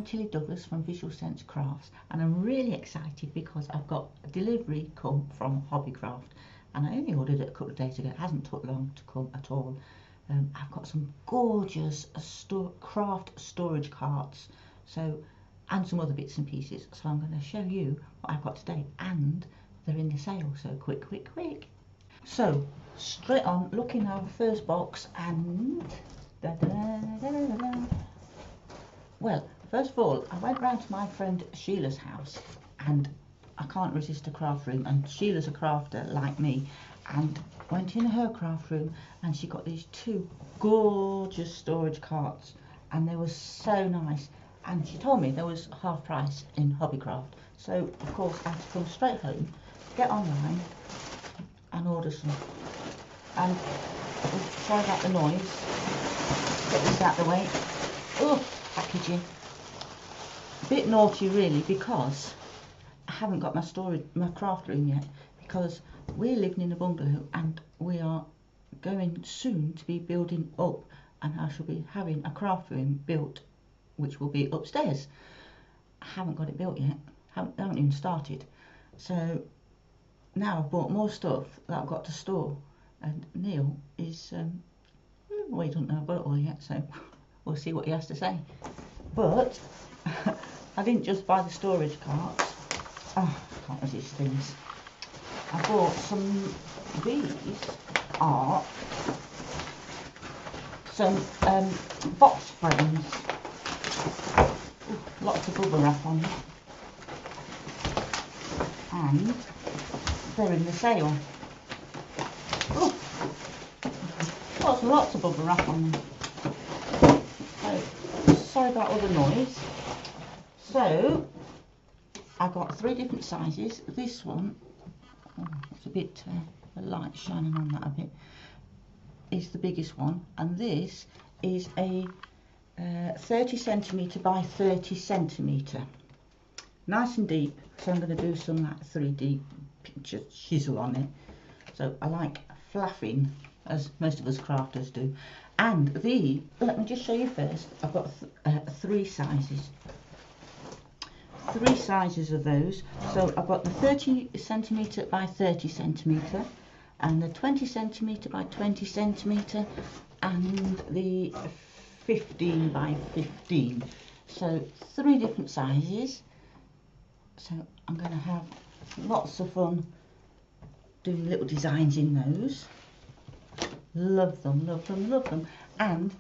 I'm Tilly Douglas from Visual Sense Crafts, and I'm really excited because I've got a delivery come from HobbyCraft, and I only ordered it a couple of days ago. It hasn't took long to come at all. I've got some gorgeous craft storage carts, and some other bits and pieces, so I'm going to show you what I've got today, and they're in the sale, so quick. So straight on, looking at our first box, and well, first of all, I went round to my friend Sheila's house, and I can't resist a craft room, and Sheila's a crafter like me, and went in her craft room, and she got these two gorgeous storage carts, and they were so nice, and she told me there was half price in HobbyCraft. So of course I had to come straight home, get online and order some. And sorry about the noise, get this out of the way. Oh, packaging. A bit naughty really, because I haven't got my craft room yet, because we're living in a bungalow and we are going soon to be building up, and I shall be having a craft room built which will be upstairs. I haven't got it built yet, I haven't even started. So now I've bought more stuff that I've got to store, and Neil is well, he doesn't know I've got it all yet, so we'll see what he has to say. But I didn't just buy the storage carts. Oh, I can't resist things. I bought some, these are some box frames. Ooh, lots of bubble wrap on them, and they're in the sale. Ooh, lots of bubble wrap on them. So, sorry about all the noise. So I got 3 different sizes. This one, oh, it's a bit the light shining on that a bit, is the biggest one, and this is a 30 centimetre by 30 centimetre, nice and deep. So I'm going to do some like 3D picture chisel on it. So I like flapping, as most of us crafters do. And let me just show you first. I've got 3 sizes. 3 sizes of those. So I've got the 30 centimetre by 30 centimetre, and the 20 centimetre by 20 centimetre, and the 15 by 15. So 3 different sizes. So I'm going to have lots of fun doing little designs in those. Love them. And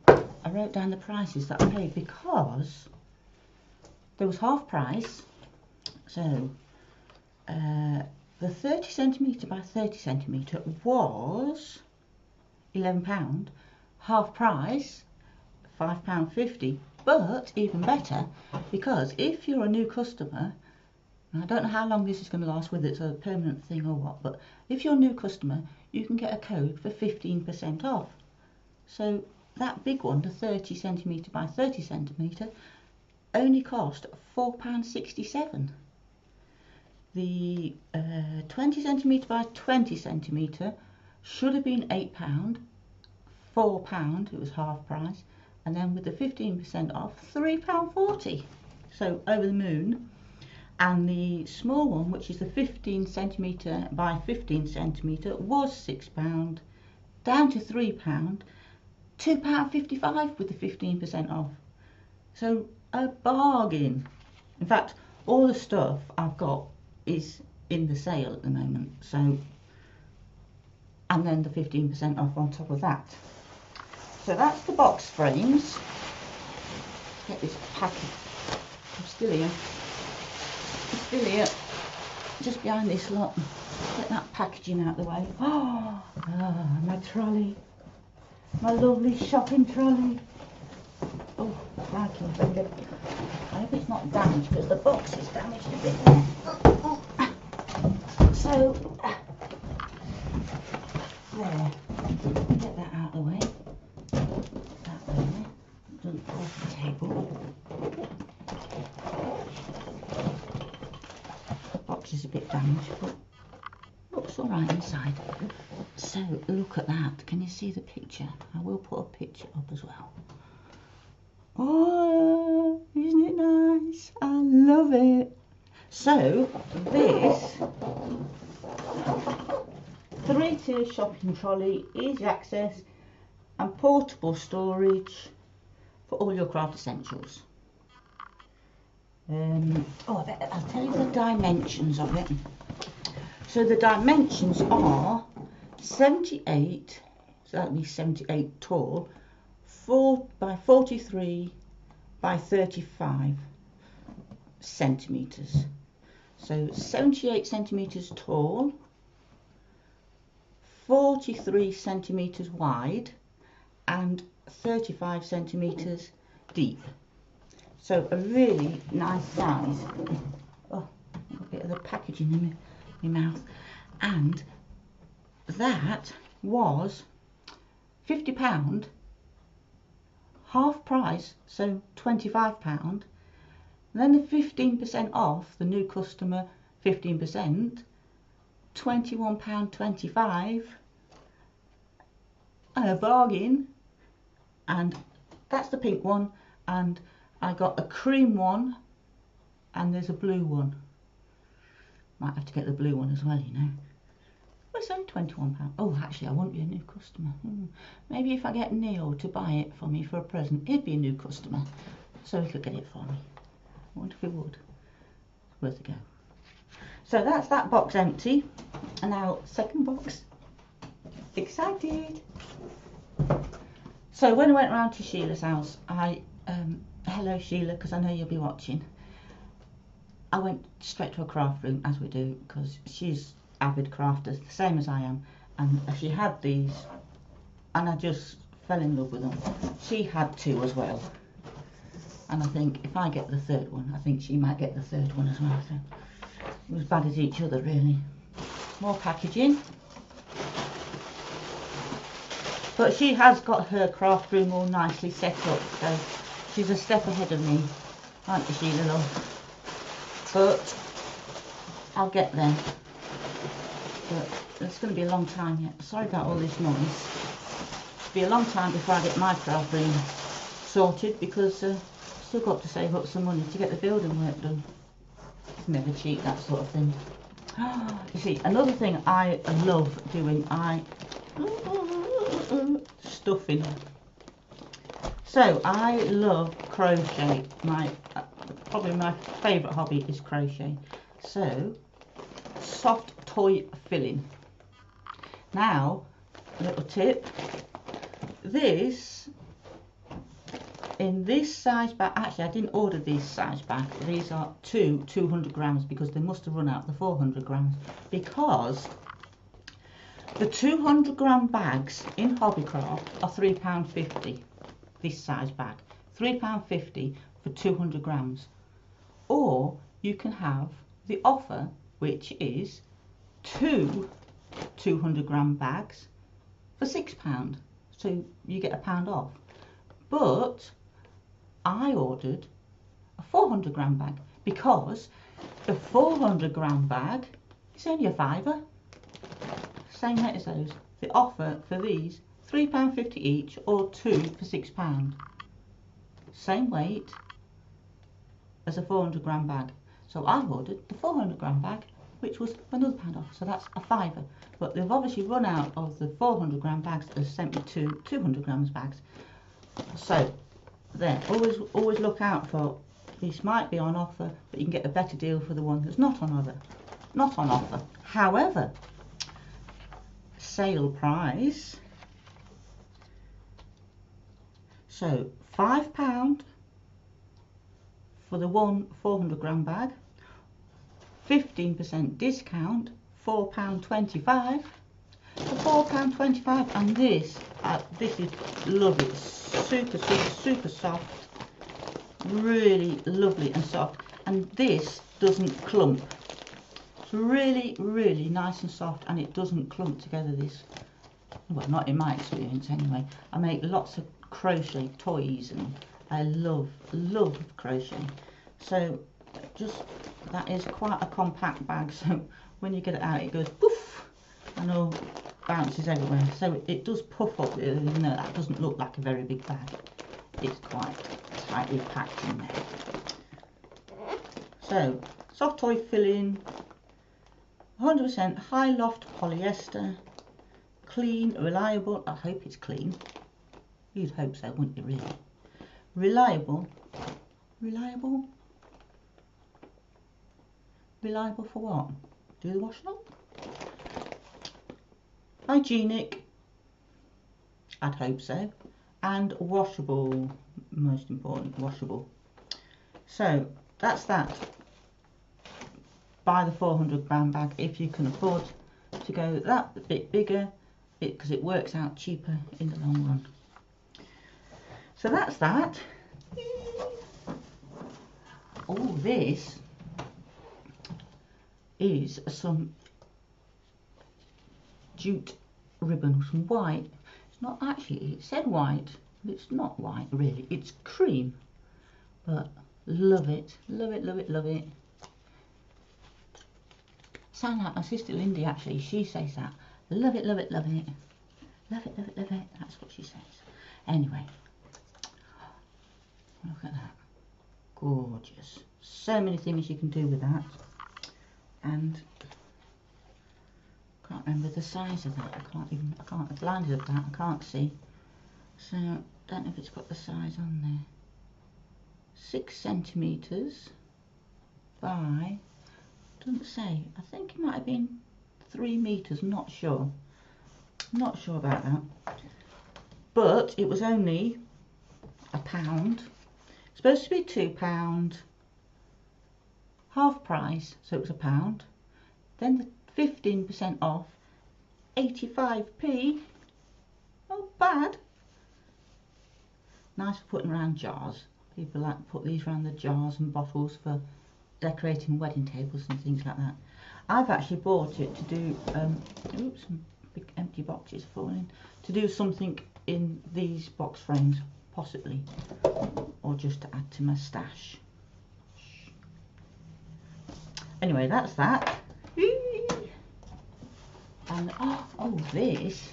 I wrote down the prices that I paid, because there was half price. So the 30 centimetre by 30 centimetre was £11, half price £5.50. But even better, because if you're a new customer, and I don't know how long this is going to last, whether it's a permanent thing or what, but if you're a new customer, you can get a code for 15% off. So that big one, the 30 centimetre by 30 centimetre, only cost £4.67. The 20 centimetre by 20 centimetre should have been £8, £4, it was half price, and then with the 15% off, £3.40. So over the moon. And the small one, which is the 15 centimetre by 15 centimetre, was £6, down to £3, £2.55 with the 15% off. So a bargain. In fact, all the stuff I've got is in the sale at the moment. So, and then the 15% off on top of that. So that's the box frames. Get this packet. I'm still here, just behind this lot. Get that packaging out of the way. Oh, my trolley, my lovely shopping trolley. Oh, crikey, finger. I hope it's not damaged, because the box is damaged a bit. So there, get that out of the way. That there, doesn't fall off the table. Is a bit damaged, but looks all right inside. So look at that. Can you see the picture? I will put a picture up as well. Oh, isn't it nice? I love it. So this 3-tier shopping trolley, easy access and portable storage for all your craft essentials. I'll tell you the dimensions of it. So the dimensions are 78, so that would be 78 tall, 4 by 43 by 35 centimetres. So 78 centimetres tall, 43 centimetres wide and 35 centimetres deep. So a really nice size. Oh, I've got a bit of the packaging in my mouth. And that was £50, half price, so £25. Then the 15% off, the new customer 15%, £21.25, and a bargain. And that's the pink one, and I got a cream one, and there's a blue one. Might have to get the blue one as well, you know. Well, it's only £21. Oh, actually, I won't be a new customer. Maybe if I get Neil to buy it for me for a present, he'd be a new customer, so he could get it for me. I wonder if he would. It's worth a go. So that's that box empty. And now, second box. Excited. So when I went round to Sheila's house, hello Sheila, because I know you'll be watching. I went straight to her craft room, as we do, because she's avid crafter, the same as I am, and she had these, and I just fell in love with them. She had two as well, and I think if I get the third one, I think she might get the third one as well. So it was bad as each other, really. More packaging. But she has got her craft room all nicely set up, so she's a step ahead of me, aren't you, Sheila, love? But I'll get there. But it's going to be a long time yet. Sorry about all this noise. It'll be a long time before I get my craft room sorted, because I've still got to save up some money to get the building work done. Never cheat, that sort of thing. You see, another thing I love doing, stuffing. So I love crochet. Probably my favourite hobby is crochet. So soft toy filling. Now, a little tip. In this size bag, actually I didn't order these size bags. These are 200 grams, because they must have run out the 400 grams. Because the 200 gram bags in HobbyCraft are £3.50. This size bag, £3.50 for 200 grams. Or you can have the offer, which is 2 200 gram bags for £6. So you get £1 off. But I ordered a 400 gram bag, because the 400 gram bag is only a £5. Same rate as those. The offer for these, £3.50 each, or 2 for £6. Same weight as a 400 gram bag. So I ordered the 400 gram bag, which was another £1 off, so that's a £5. But they've obviously run out of the 400 gram bags and sent me 200 grams bags. So there, always look out for, this might be on offer, but you can get a better deal for the one that's not on offer. However, sale price, so £5 for the one 400 gram bag, 15% discount, £4.25 for £4.25. And this is lovely. It's super sweet, super soft, really lovely and soft, and this doesn't clump. It's really nice and soft, and it doesn't clump together. This, well, not in my experience anyway. I make lots of crochet toys, and I love crochet. So just, that is quite a compact bag, so when you get it out it goes poof and all bounces everywhere. So it does puff up, even though that doesn't look like a very big bag. it's quite tightly packed in there. So, soft toy filling, 100% high loft polyester, clean, reliable. I hope it's clean. You'd hope so, wouldn't you, really? Reliable. Reliable? Reliable for what? Do the washing up? Hygienic. I'd hope so. And washable. Most important, washable. So that's that. Buy the 400-gram bag if you can afford to go that bit bigger, because it works out cheaper in the long run. So that's that. Oh, this is some jute ribbon, some white. It's not actually, it said white, but it's not white really, it's cream. But love it, love it, love it, love it. Sound like my sister Lindy actually, she says that. Love it, love it, love it. Love it, love it, love it. That's what she says. Anyway, look at that. Gorgeous. So many things you can do with that. And I can't remember the size of that. I can't, the blinded of that, I can't see. So, don't know if it's got the size on there. 6 centimetres by, doesn't say, I think it might have been 3 metres, not sure. Not sure about that. But it was only £1. Supposed to be £2, half price, so it was £1. Then the 15% off, 85p. Not bad. Nice for putting around jars. People like to put these around the jars and bottles for decorating wedding tables and things like that. I've actually bought it to do, oops, some big empty boxes falling, to do something in these box frames, possibly, or just to add to my stash. Anyway, that's that. And oh, this.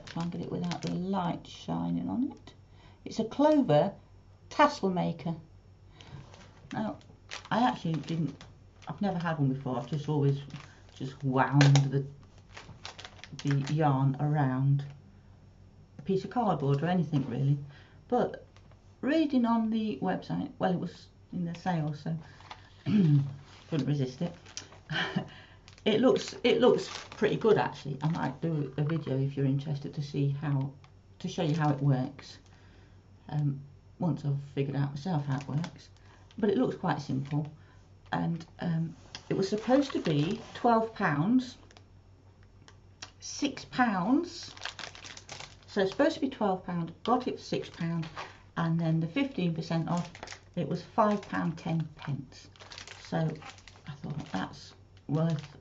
Try and get it without the light shining on it. It's a clover tassel maker. Now, I actually I've never had one before. I've just always wound the yarn around a piece of cardboard or anything really. But reading on the website, well, it was in the sale, so couldn't resist it. It looks pretty good actually. I might do a video if you're interested to show you how it works. Once I've figured out myself how it works. But it looks quite simple, and it was supposed to be £12, £6. So it's supposed to be £12. Got it for £6, and then the 15% off. It was £5.10. So I thought that's worth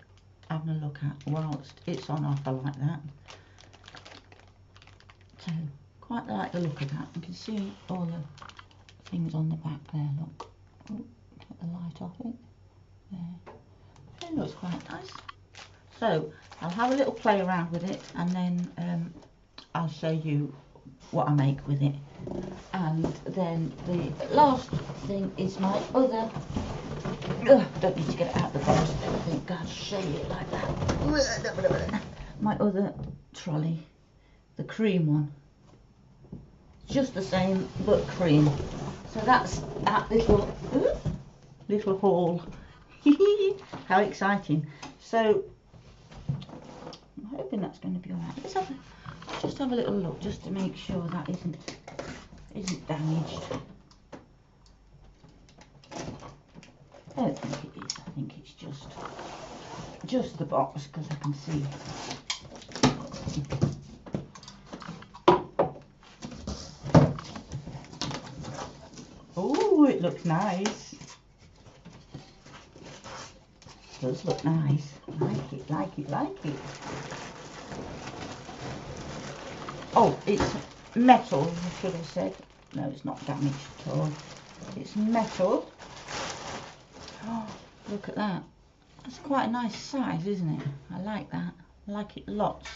having a look at whilst it's on offer like that. So quite like the look of that. You can see all the things on the back there, look. Oh, get the light off it. There. It looks quite nice. So I'll have a little play around with it, and then I'll show you what I make with it. And then the last thing is my other, don't need to get it out of the box, I think I'll show you it like that. My other trolley, the cream one, just the same but cream. So that's that little haul. How exciting. So I'm hoping that's going to be alright. Let's just have a little look just to make sure that isn't damaged. I don't think it is. I think it's just the box, because I can see. Oh, it looks nice. It does look nice. Like it, like it, like it. Oh, it's metal, I should have said. No, it's not damaged at all. It's metal. Oh, look at that. That's quite a nice size, isn't it? I like that. I like it lots.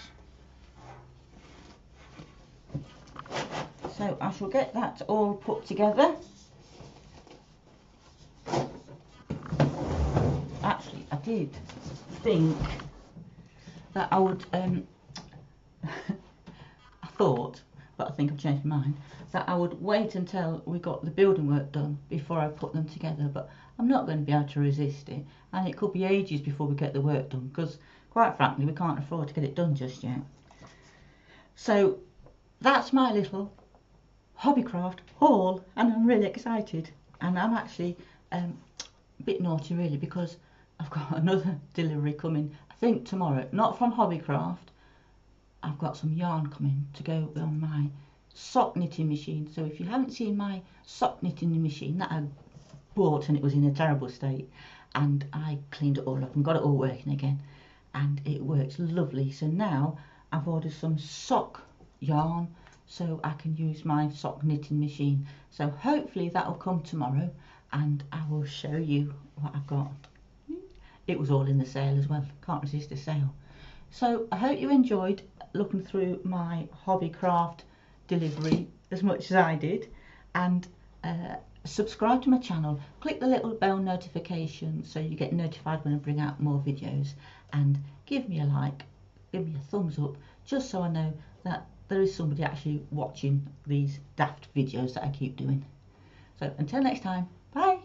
So I shall get that all put together. Actually, I did think that I would, I thought, but I think I've changed my mind, that I would wait until we got the building work done before I put them together, but I'm not going to be able to resist it, and it could be ages before we get the work done, because quite frankly we can't afford to get it done just yet. So that's my little HobbyCraft haul, and I'm really excited, and I'm actually a bit naughty really, because I've got another delivery coming, I think tomorrow, not from HobbyCraft. I've got some yarn coming to go on my sock knitting machine. So if you haven't seen my sock knitting machine that I bought, and it was in a terrible state, and I cleaned it all up and got it all working again, and it works lovely. So now I've ordered some sock yarn so I can use my sock knitting machine. So hopefully that will come tomorrow, and I will show you what I've got. It was all in the sale as well, can't resist a sale. So I hope you enjoyed looking through my HobbyCraft delivery as much as I did, and subscribe to my channel, click the little bell notification so you get notified when I bring out more videos, and give me a like, give me a thumbs up, just so I know that there is somebody actually watching these daft videos that I keep doing. So until next time, bye.